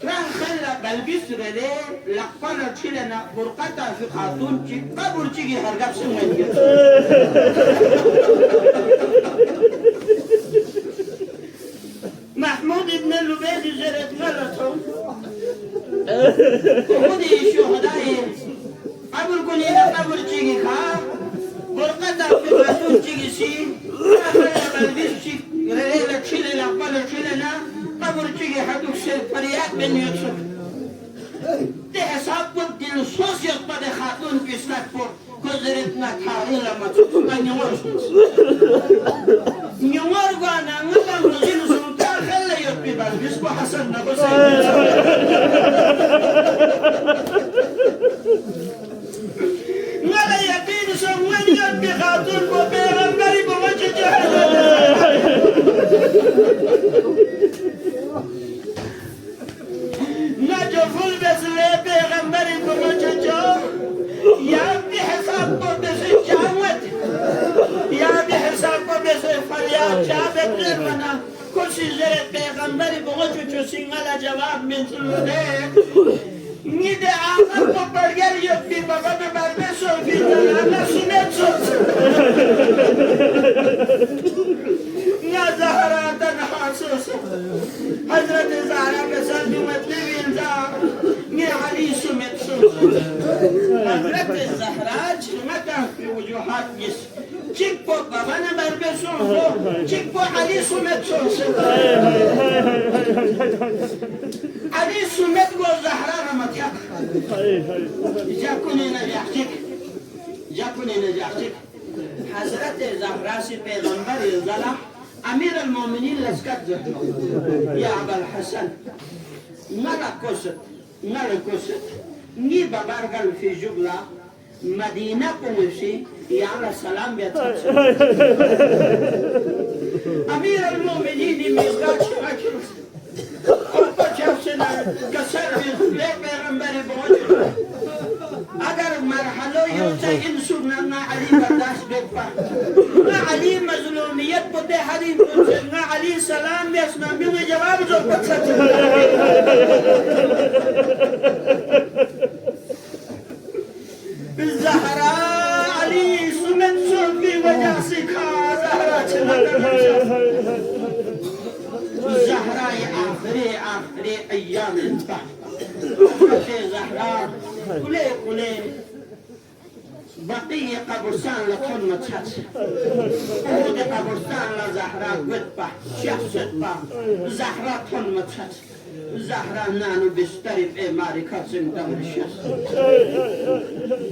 ترى خلا بلبس رده لقنا تشيلنا برقتا في خاتون شيء قبر شيء هرجع سمين محمود ابن اللبيد زرت غلطهم خذي شهدائي قبر كلنا قبر شيء خا برقتا في خاتون شيء سي خلا بلبس شيء رده تشيلنا لقنا تشيلنا قبر شيء حدوك سفريات من يوسف ده حساب بود دل سوسيس بده خاتون كيسات فور كوزرتنا كاري لما تسمع نيوار غانا نغام رجل سلطان خلى يبي بالبس بحسن نبص ولا يقين سوين يبي خاتون وبيغمبري بوجه نجفل بس لي بيغمبري بوجه يا بحساب بس جاوت يا بحساب بس فليات جابت لنا كل شيء زرت بيغمبري بوجه سينغلا جواب من سلوده نيد آخر ببرگر يبي بابا ببربسو في تلانا سنتسو يا زهرة تنحاسوس حضرت زهرة بسالي مطلبي انزار ني علي سمتسو حضرت الزهرة شمتا وجوهات جس تشيكو بابانا بربسون تشيكو علي سمت سوسن علي سمت والزهراء رمتيك جاكوني نجاحتك جاكوني نجاحتك حضرت زهرا سي پیغمبر زلا امیر المؤمنین لسکت زهرا یا ابا الحسن نلا كوست ني ببرغل في جبلة مدينة كوشي يعلى السلام بيتحدث أمير المؤمنين ميزقات شاكر قلت شخصنا كسر بيخلي بيغمبري بوجه اگر مرحلو يوتا انسونا نا علي برداشت بيكفا نا علي مظلوميت بده حريم كنسل نا علي سلام بيسنا بيوم جواب جو بكسر الزهراء علي سمت صوفي وجه سكا زهراء الزهراء آخري أيام انتهى زهراء كله بقية قبرستان لكل متحدث قود قبرستان لزهراء قدبة شخصتبة زهراء كل متحدث زهراء نانو بستري في ماركة سنتمر الشخص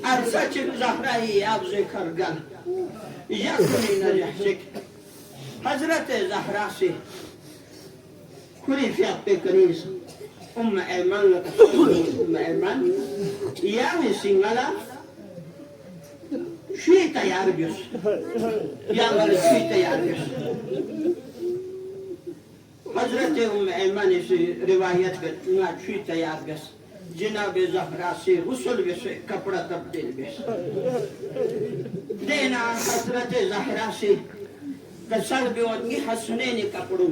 أرساك زهراء هي أبزي كرقل يأكلي نجحشك حضرت زهراء سي كلي فيها بكنيس أيمان لك أيمان يعني سينغلا شوي تيار بيوس يعني شوي تيار بيوس حضرت أيمان سي روايات بتنا شوي تيار بيوس جناب زهرا سي غسل بيوس كپڑا تبديل بيوس دینا حضرت زهرا سي كسر بيوتني حسنيني كپڑوں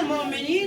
المؤمنين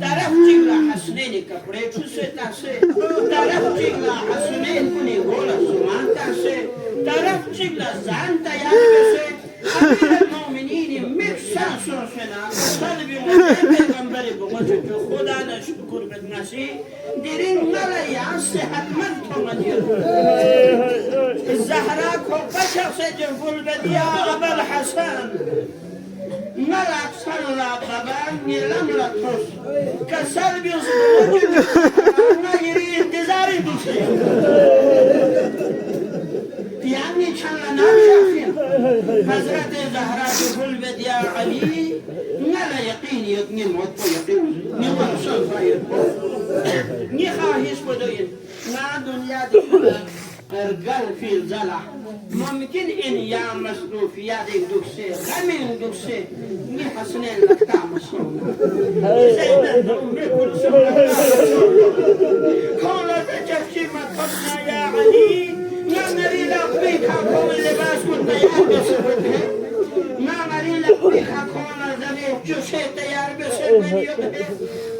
طرف جيلا حسنين كبري چوسه تاسه طرف جيلا حسنين كوني غولا زمان تاسه طرف جيلا زان تيار بسه أمير المؤمنين مكسان سوسنا طلبي مجيب پیغمبری بمجد جو خدا نشکر بدناسي ديرين ملا يعصي حتمن تومدير الزهراء كوبا شخص جنفول بديا أبا الحسن ملك صلى بابان يلم لطوس كسر بيصبح ما يريد انتظاري دوسي يعني كان لنا شخصين حضرت زهراء بقول بديا علي نلا يقين يقين موت يقين نلا صنفا يقين نخاهيش بدوين نا دنيا دي ارقل في الزلع ممكن ان يا مصروف يا دي دوكسي غمين دوكسي ني حسنين لك تعمسون زينا نومي كل سنة كولا تجفشي ما تبنا يا علي ما نري لقبيك كون اللباس كنت يالبس بده ما نري لقبيك كون زميل جوشي تيار بسر بده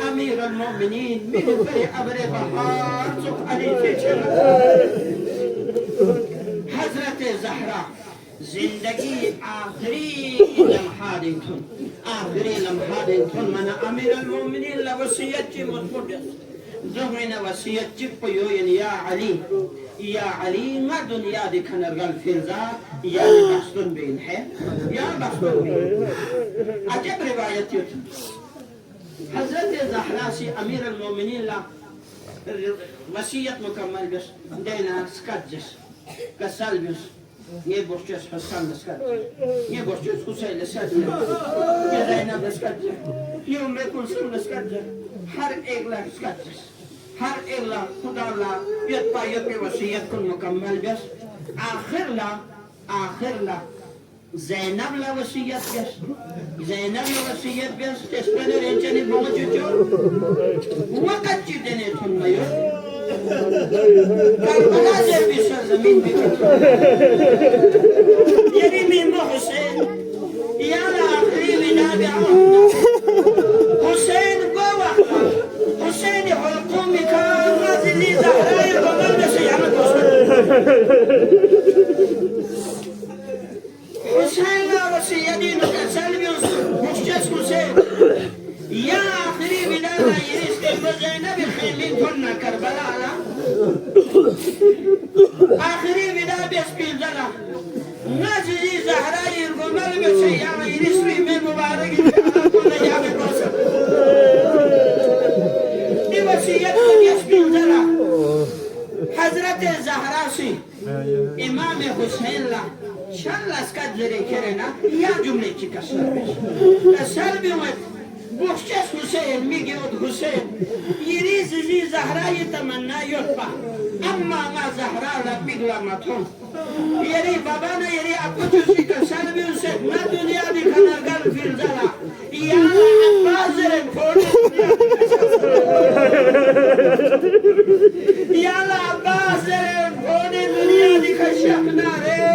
امير المؤمنين من فري عبر بحار سوق علي تيشر حضرت زهرا زندگی آخری لمحادتون من امیر المؤمنین لوصیت چی مطمئن زمین وصیت چی پیوین یا علی ما دنیا دی کنرگل فیلزا یا بستون بین ہے یا بستون بین عجب روایتیت حضرت زهرا سی امیر المؤمنین وصیت مکمل بس دینا سکتجس كسال بس يبوشجس حسان لسكت يبوشجس حسين لسكت يزينب لسكت يوم يكون سن لسكت هر إغلا لسكت هر إغلا خدا لا يطبع وصية كل مكمل بس آخر لا زينب لا وصية بس تسبنا رنجني بوجوجو وقت جدني تنميو كربلا زي سرزمين بكتر يرمي محسن يا الآخرين نابعون حسين قوة حسين حسين لا وسيدين كسلبيوس مشجس حسين يا آخري بلالا يريسك وزينب الخيلين كنا كربلاء آخري بلا بيسبيل زلا نازلي زهراء القمر بسيارة يريسري من مبارك كنا جاب الوصف دي وسيدين يسبيل زلا حضرت زهراء امام حسین لا شان اسکت زری کرنا یا جمله چی کسر بیومد بخشش حسین میگه od حسین یری زی زهرای تمنا یوتپا اما ما زهرا لبیگ لامتون یری بابانا یری اپو چوسی کسر بیوسد نا دنیا دی کنرگل فیلزالا یا عباس زرن فورد یا عباس زرن فورد دنیا دی کشف ناره